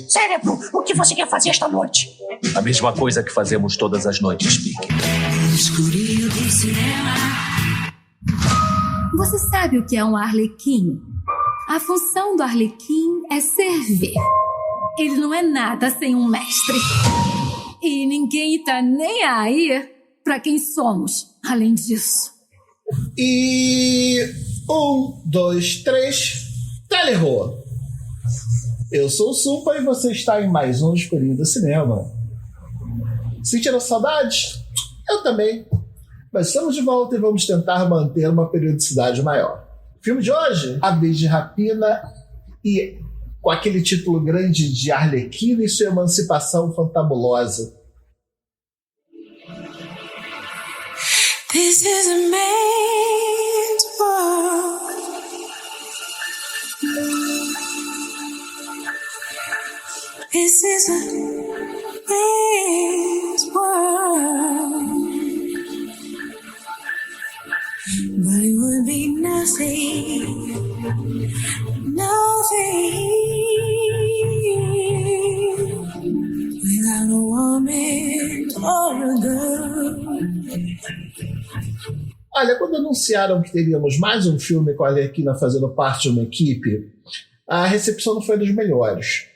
Cérebro, o que você quer fazer esta noite? A mesma coisa que fazemos todas as noites, Pique. Escurinho do cinema. Você sabe o que é um arlequim? A função do arlequim é servir. Ele não é nada sem um mestre. E ninguém tá nem aí pra quem somos, além disso. E 1, 2, 3, Telerô. Eu sou o Supa e você está em mais um Escurinho do Cinema. Sentiram saudade? Eu também. Mas estamos de volta e vamos tentar manter uma periodicidade maior. O filme de hoje, Aves de Rapina, e com aquele título grande de Arlequina e sua emancipação fantabulosa. This is a man's world. This is a man's world. But it would be nothing, nothing without a woman or a girl. Olha, quando anunciaram que teríamos mais um filme com a Arlequina fazendo parte de uma equipe, a recepção não foi das melhores.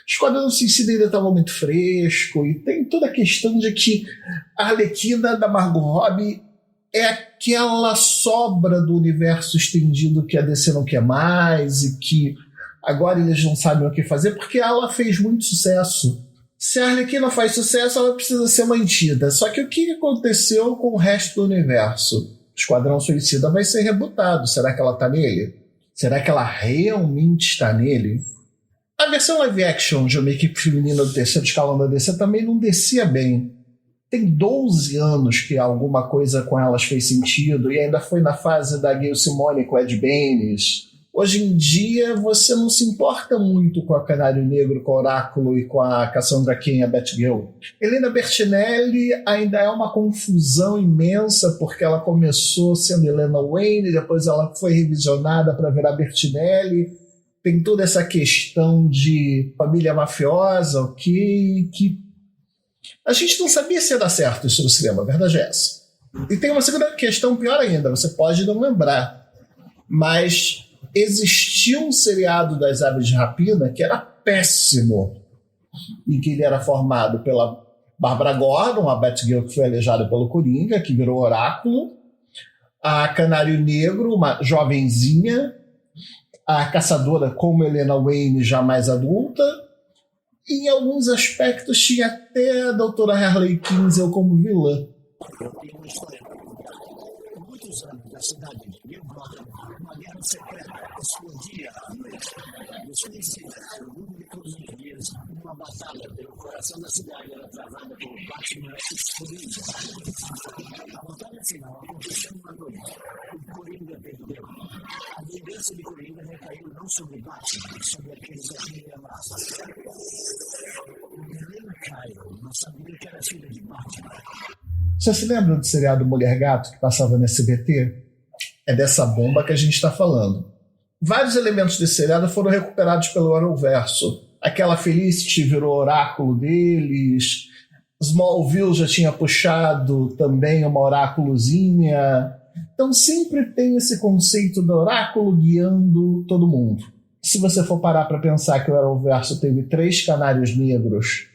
Esquadrão Suicida ainda estava muito fresco e tem toda a questão de que a Arlequina da Margot Robbie é aquela sobra do universo estendido que a DC não quer mais e que agora eles não sabem o que fazer porque ela fez muito sucesso. Se a Arlequina faz sucesso, ela precisa ser mantida. Só que o que aconteceu com o resto do universo? O Esquadrão Suicida vai ser rebutado. Será que ela está nele? Será que ela realmente está nele? A versão live action de uma equipe feminina do terceiro escalão da DC também não descia bem. Tem 12 anos que alguma coisa com elas fez sentido e ainda foi na fase da Gayle Simone com Ed Benes. Hoje em dia você não se importa muito com a Canário Negro, com o Oráculo e com a Cassandra Cain e a Batgirl. Helena Bertinelli ainda é uma confusão imensa porque ela começou sendo Helena Wayne, depois ela foi revisionada para virar Bertinelli. Tem toda essa questão de família mafiosa, ok, que a gente não sabia se ia dar certo isso no cinema, a verdade é essa. E tem uma segunda questão pior ainda, você pode não lembrar, mas existia um seriado das Aves de Rapina que era péssimo e que ele era formado pela Bárbara Gordon, a Batgirl que foi aleijada pelo Coringa, que virou Oráculo, a Canário Negro, uma jovenzinha, a Caçadora como Helena Wayne, já mais adulta, e em alguns aspectos tinha até a doutora Harley Quinzel como vilã. Eu tenho uma história para contar. Por muitos anos, a cidade de New Gotham, uma guerra secreta explodia à noite. Os suicidas, o mundo de todos os dias, uma batalha pelo coração da cidade era travada por Batman e Coringa. A batalha final aconteceu uma noite. O Coringa perdeu. A vingança de Coringa recaiu não sobre Batman, mas sobre aqueles a quem ele amava. Helena Kyle não sabia que era filha de Batman. Você se lembra do seriado Mulher Gato que passava no SBT? É dessa bomba que a gente está falando. Vários elementos desse seriado foram recuperados pelo Arrowverso. Aquela Felicity virou oráculo deles. Smallville já tinha puxado também uma oráculozinha. Então sempre tem esse conceito do oráculo guiando todo mundo. Se você for parar para pensar que o Arrowverso teve 3 canários negros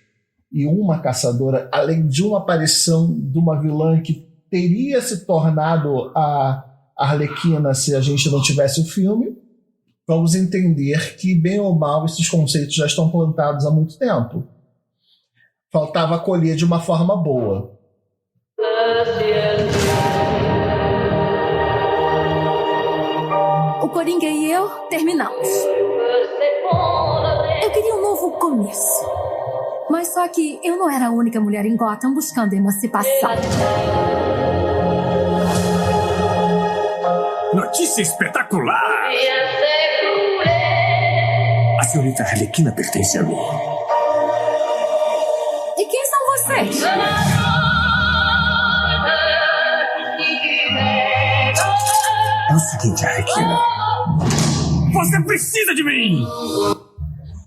e uma caçadora, além de uma aparição de uma vilã que teria se tornado a Arlequina se a gente não tivesse o filme, vamos entender que, bem ou mal, esses conceitos já estão plantados há muito tempo. Faltava acolher de uma forma boa. O Coringa e eu terminamos. Eu queria um novo começo. Mas só que eu não era a única mulher em Gotham buscando emancipação. Notícia espetacular! A senhorita Arlequina pertence a mim. E quem são vocês? É o seguinte, Arlequina. Você precisa de mim!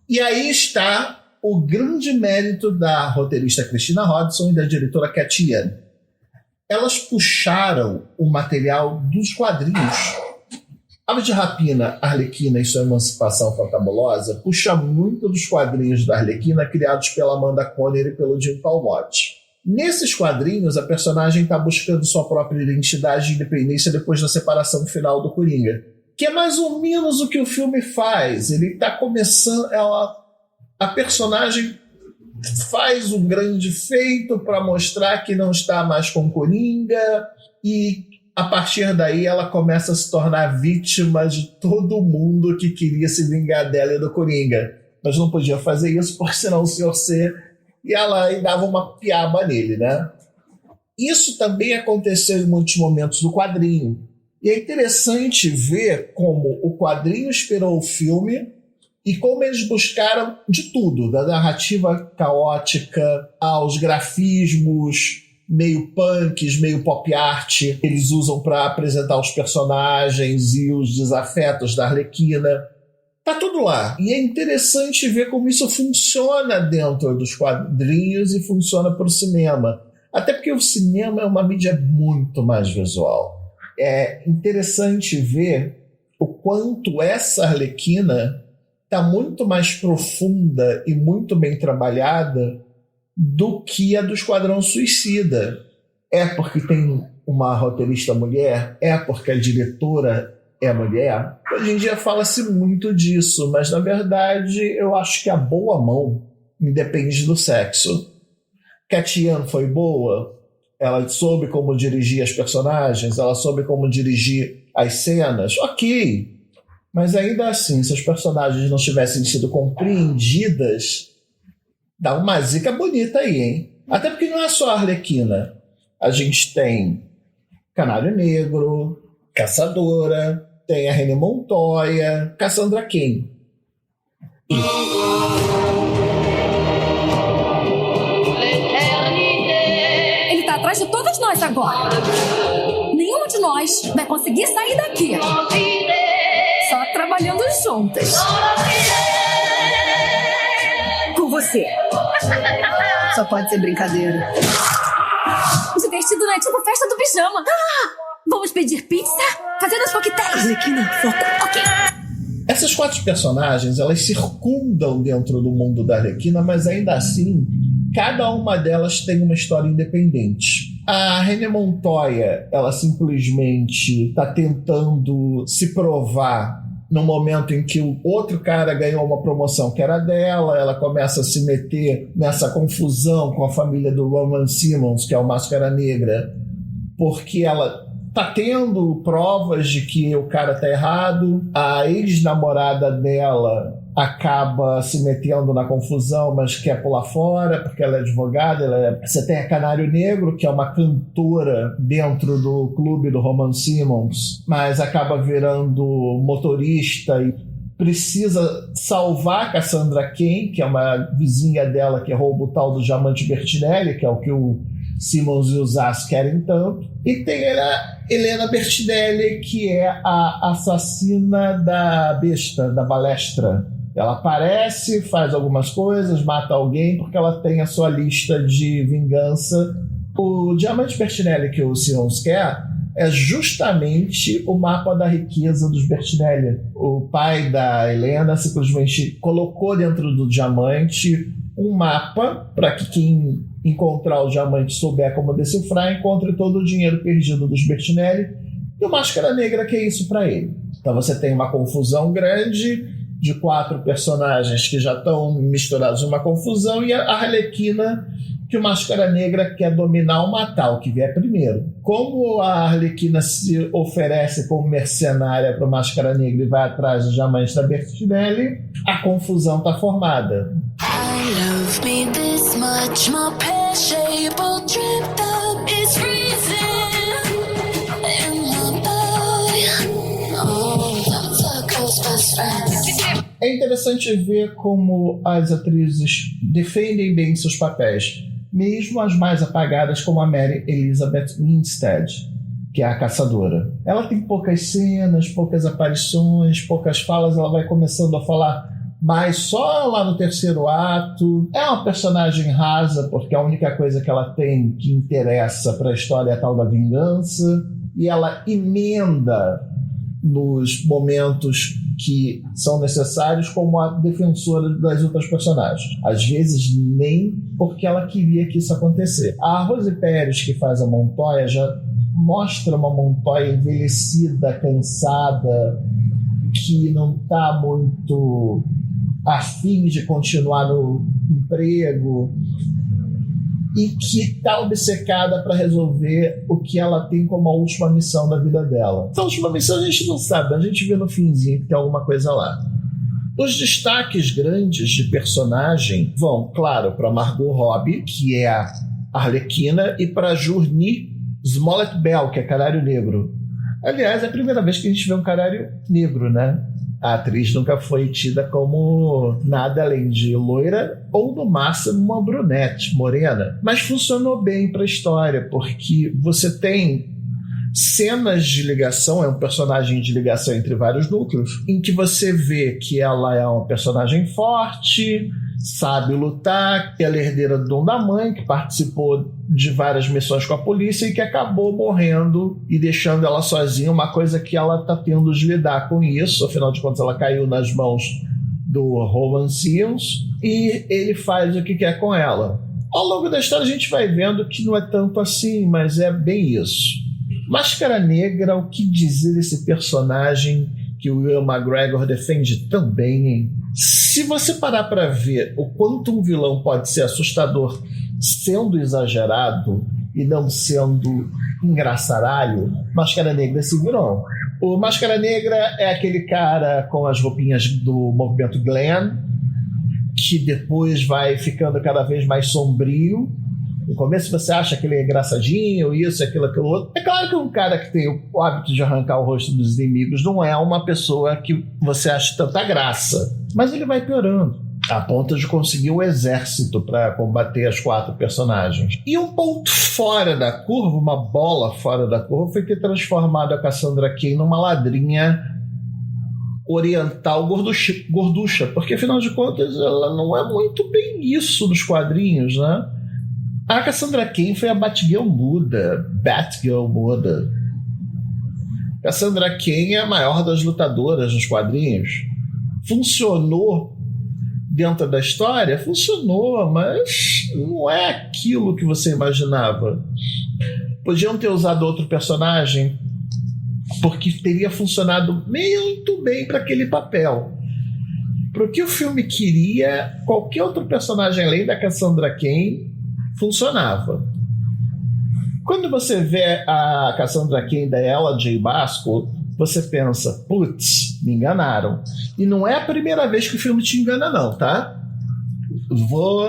E aí está o grande mérito da roteirista Christina Hodson e da diretora Cathy Yan. Elas puxaram o material dos quadrinhos. Aves de Rapina, Arlequina e sua Emancipação Fantabulosa puxa muito dos quadrinhos da Arlequina criados pela Amanda Conner e pelo Jim Palmiotti. Nesses quadrinhos, a personagem está buscando sua própria identidade e independência depois da separação final do Coringa, que é mais ou menos o que o filme faz. Ele está começando... A personagem faz um grande feito para mostrar que não está mais com Coringa e a partir daí ela começa a se tornar vítima de todo mundo que queria se vingar dela e do Coringa. Mas não podia fazer isso porque senão o Sr. C ia lá e dava uma piaba nele, né? Isso também aconteceu em muitos momentos do quadrinho. E é interessante ver como o quadrinho inspirou o filme e como eles buscaram de tudo, da narrativa caótica aos grafismos meio punks, meio pop art, que eles usam para apresentar os personagens e os desafetos da Arlequina. Tá tudo lá. E é interessante ver como isso funciona dentro dos quadrinhos e funciona para o cinema. Até porque o cinema é uma mídia muito mais visual. É interessante ver o quanto essa Arlequina está muito mais profunda e muito bem trabalhada do que a do Esquadrão Suicida. É porque tem uma roteirista mulher? É porque a diretora é mulher? Hoje em dia fala-se muito disso, mas na verdade eu acho que a boa mão independe do sexo. Cathy Yan foi boa? Ela soube como dirigir as personagens? Ela soube como dirigir as cenas? Ok. Mas ainda assim, se os personagens não tivessem sido compreendidas, dá uma zica bonita aí, hein? Até porque não é só a Arlequina. A gente tem Canário Negro, Caçadora, tem a René Montoya, Cassandra Cain. Ele tá atrás de todas nós agora. Nenhuma de nós vai conseguir sair daqui. Só trabalhando juntas. Com você. Só pode ser brincadeira. Divertido, né? Tipo festa do pijama. Vamos pedir pizza? Fazer os coquetéis. Arlequina, foca. Ok. Essas 4 personagens, elas circundam dentro do mundo da Arlequina, mas ainda assim, cada uma delas tem uma história independente. A René Montoya, ela simplesmente está tentando se provar no momento em que o outro cara ganhou uma promoção que era dela. Ela começa a se meter nessa confusão com a família do Roman Simmons, que é o Máscara Negra, porque ela tá tendo provas de que o cara tá errado. A ex-namorada dela acaba se metendo na confusão, mas quer pular fora porque ela é advogada. Você tem a Canário Negro, que é uma cantora dentro do clube do Roman Simmons, mas acaba virando motorista e precisa salvar a Cassandra Cain, que é uma vizinha dela que rouba o tal do diamante Bertinelli, que é o que o Simmons e o Zaz querem tanto. E tem a Helena Bertinelli, que é a assassina da besta, da balestra. Ela aparece, faz algumas coisas, mata alguém porque ela tem a sua lista de vingança. O diamante Bertinelli que o Simmons quer é justamente o mapa da riqueza dos Bertinelli. O pai da Helena simplesmente colocou dentro do diamante um mapa para que quem encontrar o diamante souber como decifrar, encontre todo o dinheiro perdido dos Bertinelli. E o Máscara Negra que é isso para ele. Então você tem uma confusão grande de 4 personagens que já estão misturados numa confusão, e a Arlequina, que o Máscara Negra quer dominar ou matar, o que vier primeiro. Como a Arlequina se oferece como mercenária para o Máscara Negra e vai atrás do diamante da Bertinelli, a confusão está formada. I love me this much, my pear-shaped drip up is freezing in my body. Oh, the girl's best friend. É interessante ver como as atrizes defendem bem seus papéis, mesmo as mais apagadas, como a Mary Elizabeth Winstead, que é a caçadora. Ela tem poucas cenas, poucas aparições, poucas falas. Ela vai começando a falar mas só lá no terceiro ato. É uma personagem rasa, porque a única coisa que ela tem que interessa para a história é a tal da vingança, e ela emenda nos momentos que são necessários como a defensora das outras personagens. Às vezes nem porque ela queria que isso acontecesse. A Rose Pérez, que faz a Montoya, já mostra uma Montoya envelhecida, cansada, que não está muito afim de continuar no emprego e que está obcecada para resolver o que ela tem como a última missão da vida dela. Então, a última missão a gente não sabe, a gente vê no finzinho que tem alguma coisa lá. Os destaques grandes de personagem vão, claro, para Margot Robbie, que é a Arlequina, e para Jurnee Smollett-Bell, que é Canário Negro. Aliás, é a primeira vez que a gente vê um canário negro, né? A atriz nunca foi tida como nada além de loira ou, no máximo, uma brunete, morena. Mas funcionou bem para a história, porque você tem cenas de ligação, é um personagem de ligação entre vários núcleos, em que você vê que ela é uma personagem forte, sabe lutar, que ela é herdeira do dom da mãe, que participou de várias missões com a polícia e que acabou morrendo e deixando ela sozinha, uma coisa que ela está tendo de lidar com isso, afinal de contas ela caiu nas mãos do Rowan Sims e ele faz o que quer com ela. Ao longo da história a gente vai vendo que não é tanto assim, mas é bem isso. Máscara Negra, o que dizer desse personagem que o Will McGregor defende tão bem, hein? Se você parar para ver o quanto um vilão pode ser assustador sendo exagerado e não sendo engraçaralho, Máscara Negra é esse vilão. O Máscara Negra é aquele cara com as roupinhas do movimento glam, que depois vai ficando cada vez mais sombrio. No começo você acha que ele é engraçadinho, isso, aquilo, aquilo outro. É claro que um cara que tem o hábito de arrancar o rosto dos inimigos não é uma pessoa que você acha tanta graça. Mas ele vai piorando, a ponto de conseguir um exército para combater as 4 personagens. E um ponto fora da curva, uma bola fora da curva, foi ter transformado a Cassandra Cain numa ladrinha oriental gorducha, porque afinal de contas ela não é muito bem isso nos quadrinhos, né? A Cassandra Cain foi a Batgirl muda. Cassandra Cain é a maior das lutadoras nos quadrinhos. Funcionou dentro da história? Funcionou, mas não é aquilo que você imaginava. Podiam ter usado outro personagem porque teria funcionado muito bem para aquele papel. Para o que o filme queria, qualquer outro personagem além da Cassandra Cain funcionava. Quando você vê a Cassandra Cain da Ella J. Basco, você pensa, putz, me enganaram. E não é a primeira vez que o filme te engana não, tá? Vou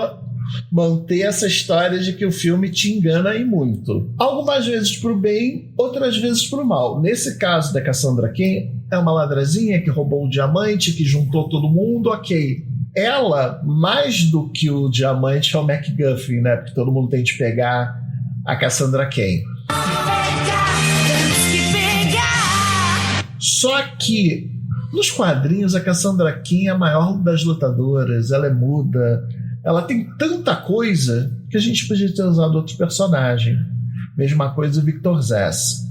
manter essa história de que o filme te engana e muito. Algumas vezes pro bem, outras vezes pro mal. Nesse caso da Cassandra Cain, é uma ladrazinha que roubou o diamante, que juntou todo mundo, ok. Ela, mais do que o diamante, é o MacGuffin, né? Porque todo mundo tem de pegar a Cassandra Cain. Só que nos quadrinhos a Cassandra Cain é a maior das lutadoras, ela é muda, ela tem tanta coisa que a gente podia ter usado outro personagem. Mesma coisa o Victor Zsasz.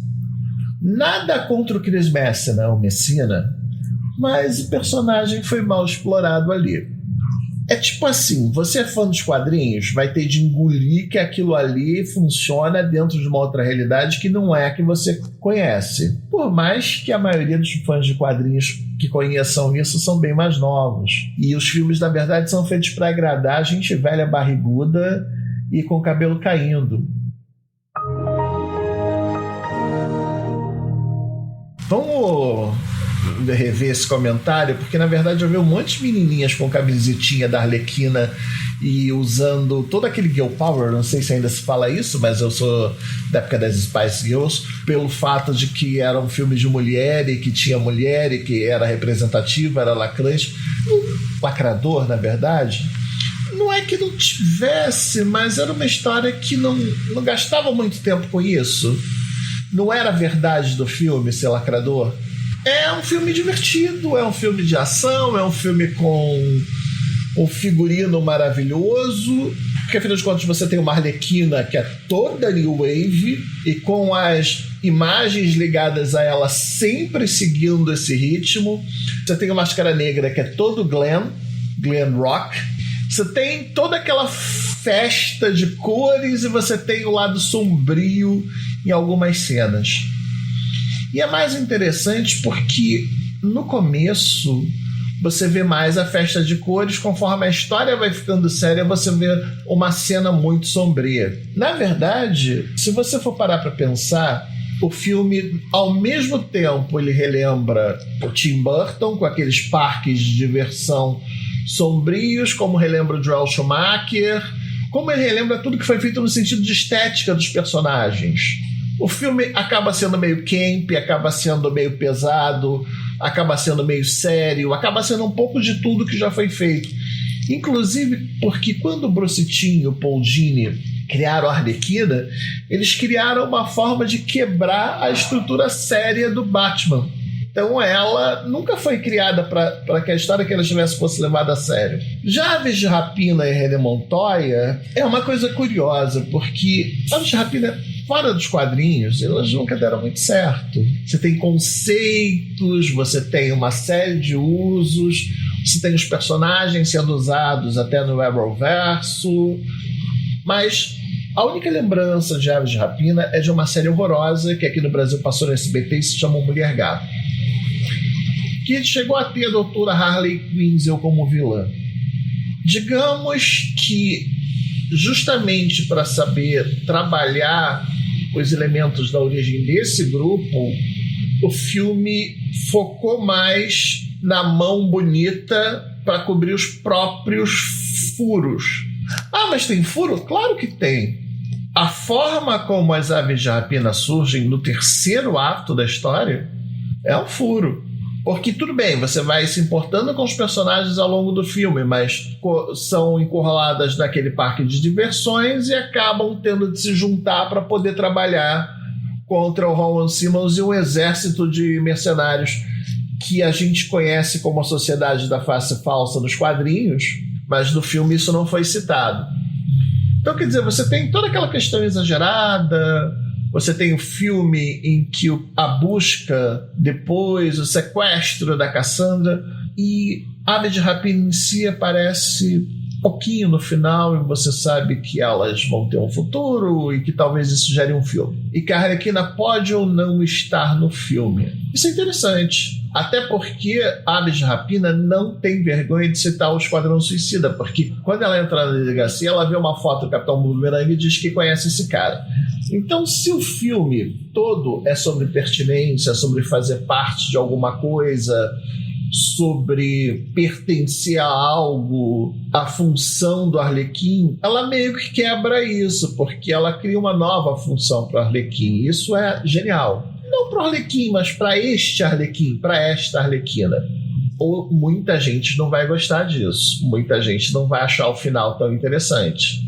Nada contra o Chris Messina, o Messina, mas o personagem foi mal explorado ali. É tipo assim, você é fã dos quadrinhos, vai ter de engolir que aquilo ali funciona dentro de uma outra realidade que não é a que você conhece. Por mais que a maioria dos fãs de quadrinhos que conheçam isso são bem mais novos. E os filmes, na verdade, são feitos para agradar a gente velha barriguda e com o cabelo caindo. Vamos rever esse comentário, porque na verdade eu vi um monte de menininhas com camisetinha da Arlequina e usando todo aquele girl power, não sei se ainda se fala isso, mas eu sou da época das Spice Girls, pelo fato de que era um filme de mulher e que tinha mulher e que era representativa, era lacrante, lacrador na verdade. Não é que não tivesse, mas era uma história que não gastava muito tempo com isso. Não era a verdade do filme ser lacrador. É um filme divertido, é um filme de ação, é um filme com um figurino maravilhoso, porque afinal de contas você tem uma Arlequina que é toda new wave e com as imagens ligadas a ela sempre seguindo esse ritmo. Você tem o Máscara Negra que é todo glam rock. Você tem toda aquela festa de cores e você tem o lado sombrio em algumas cenas. E é mais interessante porque no começo você vê mais a festa de cores, conforme a história vai ficando séria, você vê uma cena muito sombria. Na verdade, se você for parar para pensar, o filme, ao mesmo tempo, ele relembra o Tim Burton, com aqueles parques de diversão sombrios, como relembra o Joel Schumacher, como ele relembra tudo que foi feito no sentido de estética dos personagens. O filme acaba sendo meio camp, acaba sendo meio pesado, acaba sendo meio sério, acaba sendo um pouco de tudo que já foi feito. Inclusive porque quando o Bruce Timm e o Paul Dini criaram a Arlequina, eles criaram uma forma de quebrar a estrutura séria do Batman. Então ela nunca foi criada para que a história que ela tivesse fosse levada a sério. Já Aves de Rapina e René Montoya é uma coisa curiosa, porque Aves de Rapina, fora dos quadrinhos, elas nunca deram muito certo. Você tem conceitos, você tem uma série de usos, você tem os personagens sendo usados até no Arrowverso, mas a única lembrança de Aves de Rapina é de uma série horrorosa que aqui no Brasil passou no SBT e se chama Mulher Gato, que chegou a ter a doutora Harley Quinzel como vilã. Digamos que justamente para saber trabalhar os elementos da origem desse grupo, o filme focou mais na mão bonita para cobrir os próprios furos. Ah, mas tem furo? Claro que tem. A forma como as Aves de Rapina surgem no terceiro ato da história é um furo. Porque tudo bem, você vai se importando com os personagens ao longo do filme, mas são encurraladas naquele parque de diversões e acabam tendo de se juntar para poder trabalhar contra o Ron Simmons e um exército de mercenários que a gente conhece como a Sociedade da Face Falsa nos quadrinhos, mas no filme isso não foi citado. Então, quer dizer, você tem toda aquela questão exagerada. Você tem o filme em que a busca, depois o sequestro da Cassandra, e Ave de Rapina em si aparece pouquinho no final e você sabe que elas vão ter um futuro e que talvez isso gere um filme. E que a Arlequina pode ou não estar no filme. Isso é interessante. Até porque Aves de Rapina não tem vergonha de citar o Esquadrão Suicida, porque quando ela entra na delegacia, ela vê uma foto do Capitão Boomerang e diz que conhece esse cara. Então, se o filme todo é sobre pertinência, sobre fazer parte de alguma coisa, sobre pertencer a algo, a função do Arlequim, ela meio que quebra isso, porque ela cria uma nova função para o Arlequim. Isso é genial. Não para o Arlequim, mas para este Arlequim, para esta Arlequina. Ou muita gente não vai gostar disso. Muita gente não vai achar o final tão interessante.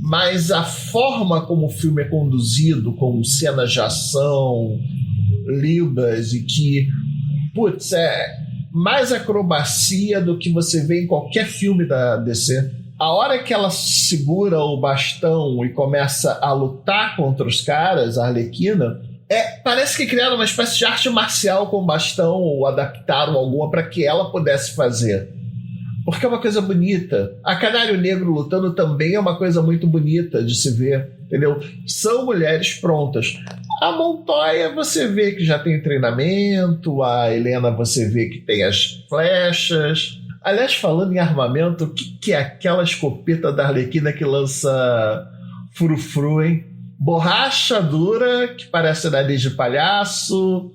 Mas a forma como o filme é conduzido, com cenas de ação, libras, e que, putz, é mais acrobacia do que você vê em qualquer filme da DC. A hora que ela segura o bastão e começa a lutar contra os caras, a Arlequina, parece que criaram uma espécie de arte marcial com o bastão, ou adaptaram alguma para que ela pudesse fazer. Porque é uma coisa bonita. A Canário Negro lutando também é uma coisa muito bonita de se ver, entendeu? São mulheres prontas. A Montoya você vê que já tem treinamento, a Helena você vê que tem as flechas. Aliás, falando em armamento, o que é aquela escopeta da Arlequina que lança frufru, hein? Borracha dura, que parece nariz de palhaço,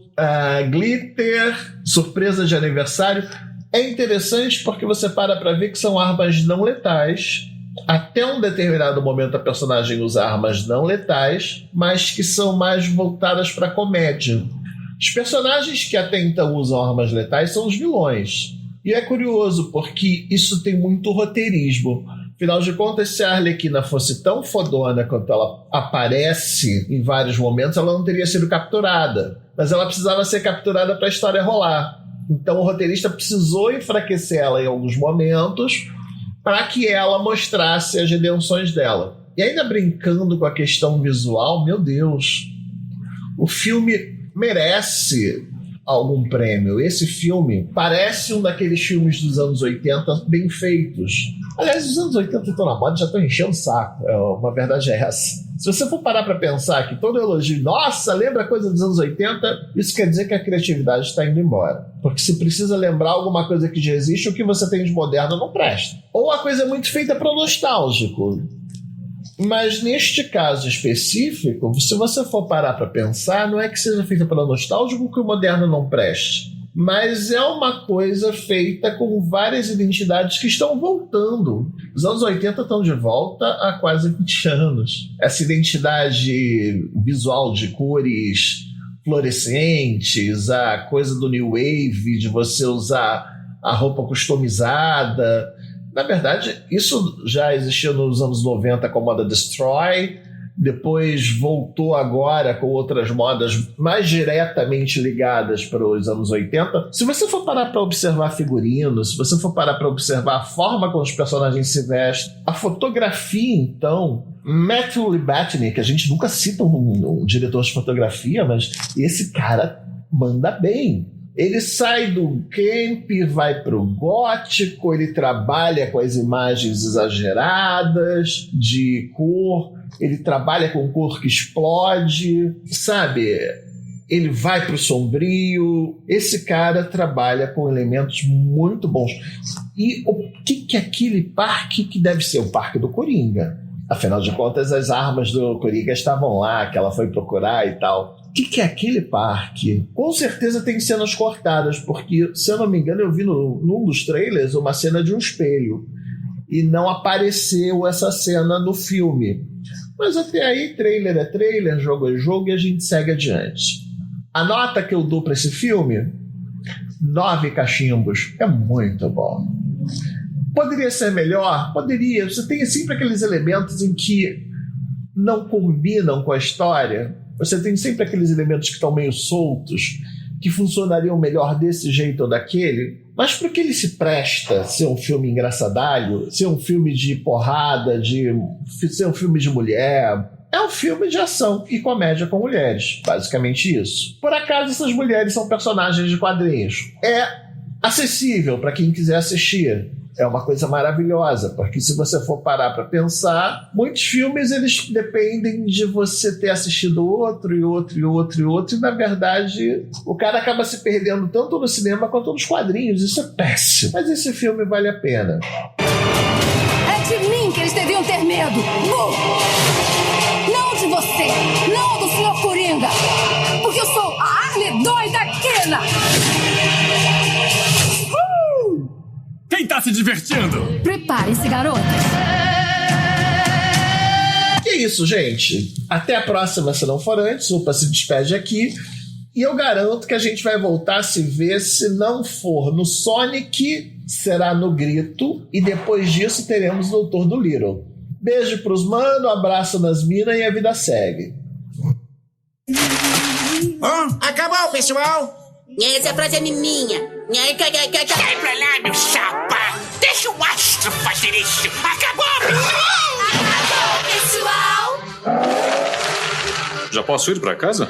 glitter, surpresa de aniversário. É interessante porque você para ver que são armas não letais. Até um determinado momento a personagem usa armas não letais, mas que são mais voltadas para comédia. Os personagens que até então usam armas letais são os vilões. E é curioso porque isso tem muito roteirismo. Afinal de contas, se a Arlequina fosse tão fodona quanto ela aparece em vários momentos, ela não teria sido capturada. Mas ela precisava ser capturada para a história rolar. Então o roteirista precisou enfraquecer ela em alguns momentos para que ela mostrasse as redenções dela. E ainda brincando com a questão visual, meu Deus, o filme merece algum prêmio. Esse filme parece um daqueles filmes dos anos 80 bem feitos. Aliás, os anos 80 estão na moda, já estão enchendo o saco. Uma verdade é essa. Se você for parar para pensar que todo elogio, nossa, lembra a coisa dos anos 80, isso quer dizer que a criatividade está indo embora. Porque se precisa lembrar alguma coisa que já existe, o que você tem de moderno não presta. Ou a coisa é muito feita para nostálgico. Mas neste caso específico, se você for parar para pensar, não é que seja feita para nostálgico que o moderno não preste. Mas é uma coisa feita com várias identidades que estão voltando. Os anos 80 estão de volta há quase 20 anos. Essa identidade visual de cores fluorescentes, a coisa do New Wave, de você usar a roupa customizada. Na verdade, isso já existia nos anos 90 com a moda Destroy, depois voltou agora com outras modas mais diretamente ligadas para os anos 80. Se você for parar para observar figurinos, se você for parar para observar a forma como os personagens se vestem, a fotografia, então, Matthew Libatney, que a gente nunca cita um diretor de fotografia, mas esse cara manda bem. Ele sai do camp, vai pro gótico, ele trabalha com as imagens exageradas de cor, ele trabalha com cor que explode, sabe? Ele vai pro sombrio. Esse cara trabalha com elementos muito bons. E o que é aquele parque que deve ser o Parque do Coringa? Afinal de contas, as armas do Coringa estavam lá, que ela foi procurar e tal. O que é aquele parque? Com certeza tem cenas cortadas, porque, se eu não me engano, eu vi num dos trailers uma cena de um espelho. E não apareceu essa cena no filme. Mas até aí, trailer é trailer, jogo é jogo, e a gente segue adiante. A nota que eu dou para esse filme, 9 cachimbos. É muito bom. Poderia ser melhor? Poderia. Você tem sempre aqueles elementos em que não combinam com a história. Você tem sempre aqueles elementos que estão meio soltos, que funcionariam melhor desse jeito ou daquele. Mas para que ele se presta ser um filme engraçadalho, ser um filme de porrada, ser um filme de mulher? É um filme de ação e comédia com mulheres. Basicamente isso. Por acaso essas mulheres são personagens de quadrinhos. É acessível para quem quiser assistir. É uma coisa maravilhosa, porque se você for parar para pensar, muitos filmes eles dependem de você ter assistido outro, e na verdade o cara acaba se perdendo tanto no cinema quanto nos quadrinhos. Isso é péssimo. Mas esse filme vale a pena. É de mim que eles deviam ter medo. Não de você, não do Sr. Coringa, porque eu sou a Harley doida Kena. Quem tá se divertindo? Preparem-se, garotas. Que isso, gente? Até a próxima, se não for antes. Opa, se despede aqui. E eu garanto que a gente vai voltar a se ver. Se não for no Sonic, será no Grito. E depois disso teremos o Doutor Dolittle. Beijo pros mano, abraço nas minas e a vida segue. Acabou, pessoal! Essa frase é minha. Sai pra lá, meu chapa! Deixa o astro fazer isso! Acabou! Acabou, pessoal! Já posso ir para casa?